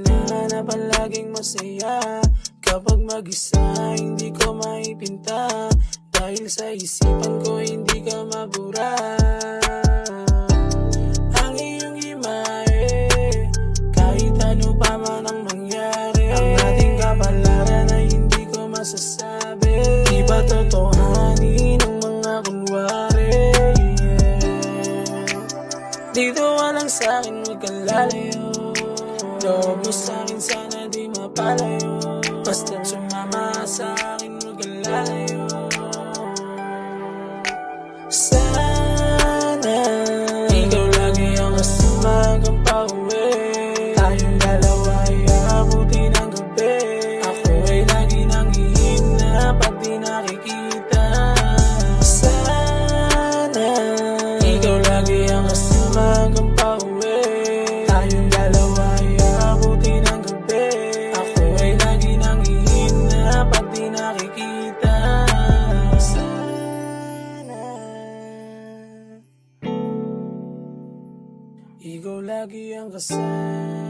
na palaging masaya. Kapag mag-isa hindi ko maipinta, dahil sa isipan ko hindi ka mabura. Ang iyong imahe, kahit ano pa man ang mangyari, ang ating kapalaran ay hindi ko masasabi. Di ba totohanin ang mga kunwari? Dito ka lang sa'kin, huwag kang lalayo. Loob mo sa'kin, sana di mapalayo. Basta't sumama sa'kin, huwag kang lalayo. Sana ikaw lagi ang kasama kang pauwi. Tayong dalawa ay aabuti ng gabi. Ako ay lagi nang hihina pag di nakikita. Sana ikaw lagi ang kasama kang pauwi. Tayong dalawa ay aabuti ng gabi. Ako ay lagi nang hihina pag di nakikita. Sana ikaw lagi ang kasama.